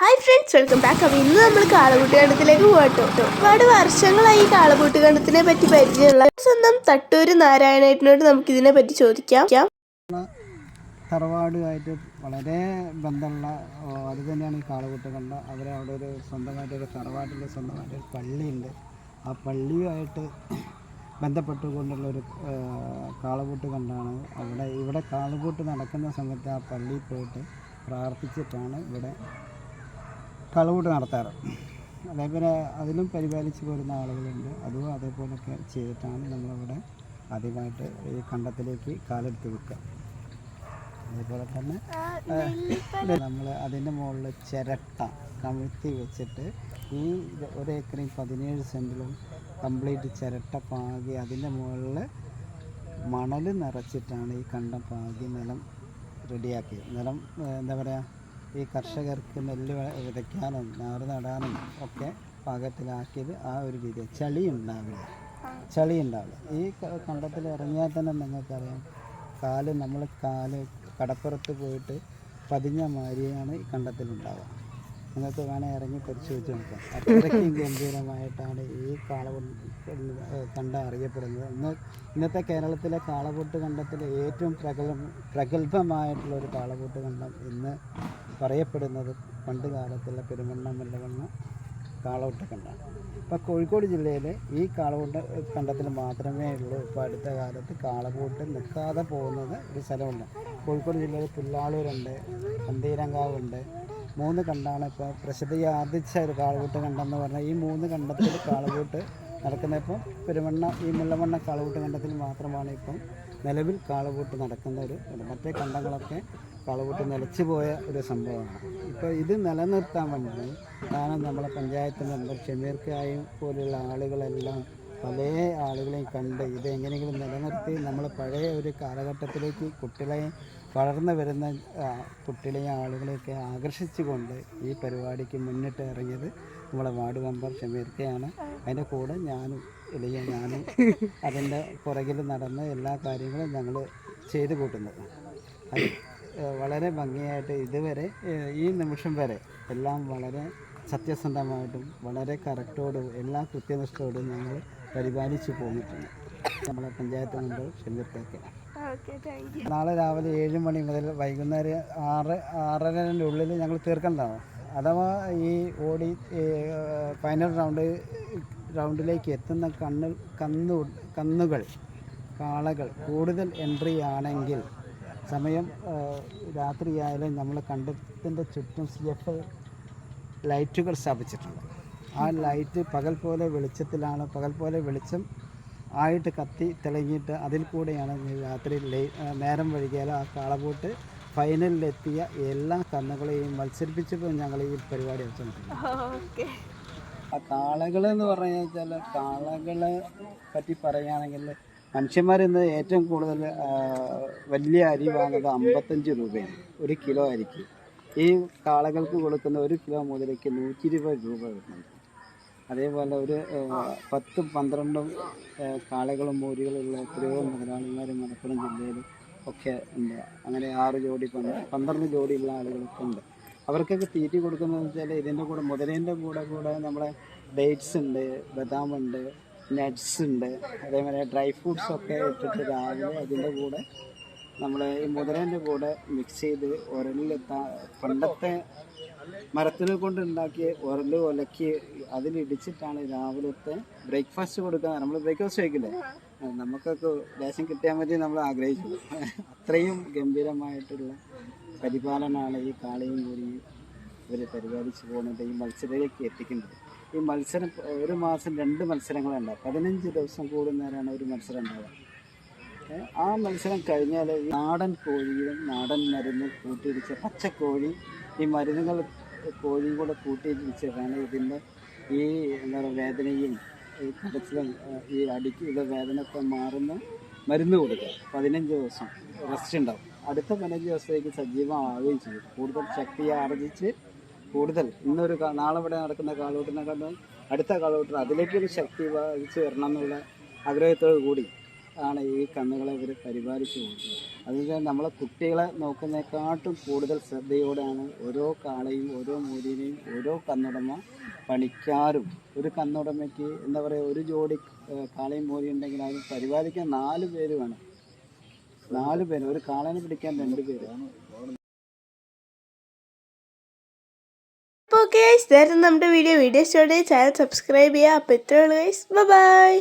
Hi friends, welcome back. അപ്പോൾ ഇന്ന് നമ്മൾ കാളകൂട്ടുകണ്ടത്തിലേക്ക് പോകട്ടോ. ഒരുപാട് വർഷങ്ങളായി ഈ കാളകൂട്ടുകണ്ടത്തിനെ പറ്റി പരിചയമുള്ള സ്വന്തം തട്ടൂര് നാരായണേട്ടനോട് നമുക്കിതിനെ പറ്റി ചോദിക്കാം. തറവാടുമായിട്ട് വളരെ ബന്ധമുള്ള അത് തന്നെയാണ് ഈ കാളകൂട്ടുകണ്ട. അവിടെ ഒരു സ്വന്തമായിട്ടൊരു തറവാട്ടിൽ സ്വന്തമായിട്ടൊരു പള്ളിയുണ്ട്. ആ പള്ളിയുമായിട്ട് ബന്ധപ്പെട്ടുകൊണ്ടുള്ളൊരു കാളകൂട്ട് കണ്ടാണ്. ഇവിടെ കാളകൂട്ട് നടക്കുന്ന സമയത്ത് ആ പള്ളിയിൽ പോയിട്ട് പ്രാർത്ഥിച്ചിട്ടാണ് ഇവിടെ കാളകൂട്ട് നടത്താറ്. അതേപോലെ അതിലും പരിപാലിച്ച് പോരുന്ന ആളുകളുണ്ട്. അതും അതേപോലെയൊക്കെ ചെയ്തിട്ടാണ് നമ്മളിവിടെ ആദ്യമായിട്ട് ഈ കണ്ടത്തിലേക്ക് കാലെടുത്ത് വെക്കുക. അതേപോലെ തന്നെ നമ്മൾ അതിൻ്റെ മുകളിൽ ചിരട്ട കമിഴ്ത്തി വെച്ചിട്ട് ഈ 1 ഏക്കറിൽ 17 സെൻറ്റിലും കംപ്ലീറ്റ് ചിരട്ട പാകി അതിൻ്റെ മുകളിൽ മണൽ നിറച്ചിട്ടാണ് ഈ കണ്ടം പാകി നിലം റെഡിയാക്കിയത്. നിലം എന്താ പറയുക, ഈ കർഷകർക്ക് നെല്ല് വിതയ്ക്കാനും നാറ് നടാനും ഒക്കെ പാകത്തിലാക്കിയത് ആ ഒരു രീതി. ചളി ഉണ്ടാവില്ല. ഈ കണ്ടത്തിൽ ഇറങ്ങിയാൽ തന്നെ നിങ്ങൾക്കറിയാം, നമ്മൾ കടപ്പുറത്ത് പോയിട്ട് പതിഞ്ഞ മാതിരിയാണ് ഈ കണ്ടത്തിലുണ്ടാവുക. നിങ്ങൾക്ക് വേണേൽ ഇറങ്ങി പരിശോധിച്ച് നോക്കാം. അത്രയ്ക്കും ഗംഭീരമായിട്ടാണ് ഈ കണ്ടം അറിയപ്പെടുന്നത്. ഇന്നത്തെ കേരളത്തിലെ കാളകൂട്ട് കണ്ടത്തിലെ ഏറ്റവും പ്രഗത്ഭമായിട്ടുള്ളൊരു കാളകൂട്ട് കണ്ടം ഇന്ന് പറയപ്പെടുന്നത് പണ്ട് കാലത്തുള്ള പെരുമണ്ണ മുല്ലവണ്ണ കാളകൂട്ട് കണ്ടാണ്. ഇപ്പോൾ കോഴിക്കോട് ജില്ലയിൽ ഈ കാളകൂട്ട് കണ്ടത്തിൽ മാത്രമേ ഉള്ളൂ ഇപ്പോൾ അടുത്ത കാലത്ത് കാളകൂട്ട് നിൽക്കാതെ പോകുന്നത് ഒരു സ്ഥലമുണ്ട്. കോഴിക്കോട് ജില്ലയിൽ പുല്ലാളൂരുണ്ട്, പന്തീരങ്കാവുണ്ട്. 3 കണ്ടാണ് ഇപ്പോൾ പ്രസിദ്ധി ആർജിച്ച ഒരു കാളകൂട്ട് കണ്ടെന്ന് പറഞ്ഞാൽ ഈ 3 കണ്ടത്തിൽ കാളകൂട്ട് നടക്കുന്നത്. ഇപ്പം ഈ മുല്ലമണ്ണ കാളകൂട്ട് കണ്ടത്തിൽ മാത്രമാണ് ഇപ്പം നിലവിൽ കാളകൂട്ട് നടക്കുന്ന മറ്റേ കണ്ടങ്ങളൊക്കെ കാളകൂട്ട് നിലച്ചു പോയ ഒരു സംഭവമാണ്. ഇപ്പോൾ ഇത് നിലനിർത്താൻ വേണ്ടി നമ്മളെ പഞ്ചായത്ത് മെമ്പർ ഷമീർക്കായും പോലുള്ള ആളുകളെല്ലാം പല ആളുകളെയും കണ്ട് ഇത് എങ്ങനെയെങ്കിലും നിലനിർത്തി നമ്മൾ പഴയ ഒരു കാലഘട്ടത്തിലേക്ക് വളർന്നു വരുന്ന കുട്ടികളെയും ആളുകളെയൊക്കെ ആകർഷിച്ചുകൊണ്ട് ഈ പരിപാടിക്ക് മുന്നിട്ട് ഇറങ്ങിയത് നമ്മളെ വാർഡ് മെമ്പർ ഷമീർക്കയാണ്. അതിൻ്റെ കൂടെ ഞാനും അതിൻ്റെ പുറകിൽ നടന്ന് എല്ലാ കാര്യങ്ങളും ഞങ്ങൾ ചെയ്തു കൂട്ടുന്നത്. അത് വളരെ ഭംഗിയായിട്ട് ഇതുവരെ ഈ നിമിഷം വരെ എല്ലാം വളരെ സത്യസന്ധമായിട്ടും വളരെ കറക്റ്റോടും എല്ലാ കൃത്യനിഷ്ഠയോടും ഞങ്ങൾ പരിപാലിച്ചു പോന്നിട്ടുണ്ട്. നമ്മളെ പഞ്ചായത്ത് മെമ്പർ ഷമീർക്കയ്ക്ക് നാളെ രാവിലെ 7 മണി മുതൽ വൈകുന്നേരം 6-6:30 ഉള്ളിൽ ഞങ്ങൾ തീർക്കേണ്ടതാണ്. അഥവാ ഈ ഫൈനൽ റൗണ്ടിലേക്ക് എത്തുന്ന കന്നുകൾ കാളകൾ കൂടുതൽ എൻട്രി ആണെങ്കിൽ സമയം രാത്രിയായാലും നമ്മൾ കണ്ടത്തിൻ്റെ ചുറ്റും CF ലൈറ്റുകൾ സ്ഥാപിച്ചിട്ടുണ്ട്. ആ ലൈറ്റ് പകൽ പോലെ വെളിച്ചം ആയിട്ട് കത്തി തിളങ്ങിയിട്ട് അതിൽ കൂടെയാണ് രാത്രി നേരം വൈകിയാൽ ആ കാളകൂട്ട് ഫൈനലിലെത്തിയ എല്ലാ കന്നുകളെയും മത്സരിപ്പിച്ചപ്പോൾ ഞങ്ങൾ ഈ പരിപാടി വെച്ചിട്ടുണ്ട്. ആ കാളകളെന്ന് പറഞ്ഞു വെച്ചാൽ കാളകളെ പറ്റി പറയുകയാണെങ്കിൽ മനുഷ്യന്മാരിന്ന് ഏറ്റവും കൂടുതൽ വലിയ അരി വാങ്ങുന്നത് 55 രൂപയാണ് 1 കിലോ അരിക്ക്. ഈ കാളകൾക്ക് കൊടുക്കുന്ന 1 കിലോ മുതലേക്ക് 120 രൂപ വരുന്നുണ്ട്. അതേപോലെ ഒരു 10-12 കാളകളും മൂരികളുള്ള എത്രയോ മുതലാളിമാർ മലപ്പുറം ജില്ലയിൽ ഒക്കെ ഉണ്ട്. അങ്ങനെ 6 ജോഡി 12 ജോഡിയുള്ള ആളുകളൊക്കെ ഉണ്ട്. അവർക്കൊക്കെ തീറ്റി കൊടുക്കുന്നതെന്ന് വെച്ചാൽ ഇതിൻ്റെ കൂടെ മുതലേൻ്റെ കൂടെ നമ്മളെ ഡേറ്റ്സ് ഉണ്ട്, ബദാമുണ്ട്, നട്ട്സ് ഉണ്ട്, അതേപോലെ ഡ്രൈ ഫ്രൂട്ട്സൊക്കെ ഇട്ടിട്ട് രാവിലെ അതിൻ്റെ കൂടെ നമ്മൾ ഈ മുതലേൻ്റെ കൂടെ മിക്സ് ചെയ്ത് പണ്ടത്തെ മരത്തിനെ കൊണ്ടുണ്ടാക്കിയ ഒലക്കി അതിലിടിച്ചിട്ടാണ് രാവിലത്തെ ബ്രേക്ക്ഫാസ്റ്റ് കൊടുക്കുക. നമ്മൾ ബ്രേക്ക്ഫാസ്റ്റ് കഴിക്കില്ലേ, നമുക്കൊക്കെ ലേശം കിട്ടിയാൽ മതി നമ്മൾ ആഗ്രഹിച്ചു. അത്രയും ഗംഭീരമായിട്ടുള്ള പരിപാലനമാണ് ഈ കാളയും കൂടിയും ഇവർ പരിപാലിച്ച് പോകുന്നത്, ഈ മത്സരത്തിലേക്ക് എത്തിക്കുന്നത്. ഈ മത്സരം ഒരു മാസം 2 മത്സരങ്ങളുണ്ടാവും. 15 ദിവസം കൂടുന്നവരാണ് ഒരു മത്സരം ഉണ്ടാവുക. ആ മത്സരം കഴിഞ്ഞാൽ നാടൻ കോഴിയും നാടൻ മരുന്നും കൂട്ടിയിടിച്ച് പച്ചക്കോഴി ഈ മരുന്നുകൾ കോഴിയും കൂടെ കൂട്ടിയിടിച്ചിട്ടാണ് ഇതിൻ്റെ ഈ വേദനയും ഈ കടച്ചിലും ഈ അടിക്കുള്ള വേദനയൊക്കെ മാറുന്ന മരുന്ന് കൊടുക്കുക. 15 ദിവസം റെസ്റ്റ് ഉണ്ടാവും. അടുത്ത 15 ദിവസത്തേക്ക് സജീവമാവുകയും ചെയ്യും. കൂടുതൽ ശക്തി ആർജിച്ച് നാളെ ഇവിടെ നടക്കുന്ന കാളകൂട്ടിനെക്കാളും അടുത്ത കാളകൂട്ടിന് അതിലേക്കൊരു ശക്തി വായിച്ച് വരണം എന്നുള്ള ആഗ്രഹത്തോടു കൂടി ആണ് ഈ കന്നുകളെ ഇവർ പരിപാലിച്ചു പോകുന്നത്. അതുപോലെ നമ്മളെ കുട്ടികളെ നോക്കുന്നതിനെക്കാട്ടും കൂടുതൽ ശ്രദ്ധയോടെയാണ് ഓരോ കാളയും ഓരോ മൂരിനെയും ഓരോ കന്നുടമ പണിക്കാരും. ഒരു കന്നുടമയ്ക്ക് എന്താ പറയുക, ഒരു ജോഡി കാളയും മൂരി ഉണ്ടെങ്കിൽ അത് പരിപാലിക്കാൻ 4 പേര് വേണം. 4 പേര്, ഒരു കാളനെ പിടിക്കാൻ 2 പേരാണ്. അപ്പോൾ ഗൈസ് ഇതായിരുന്നു നമ്മുടെ വീഡിയോ ഇഷ്ടമായി ചാനൽ സബ്സ്ക്രൈബ് ചെയ്യുക. അപ്പോൾ ഇത്രയുള്ളൂ ഗൈസ്. ബൈ.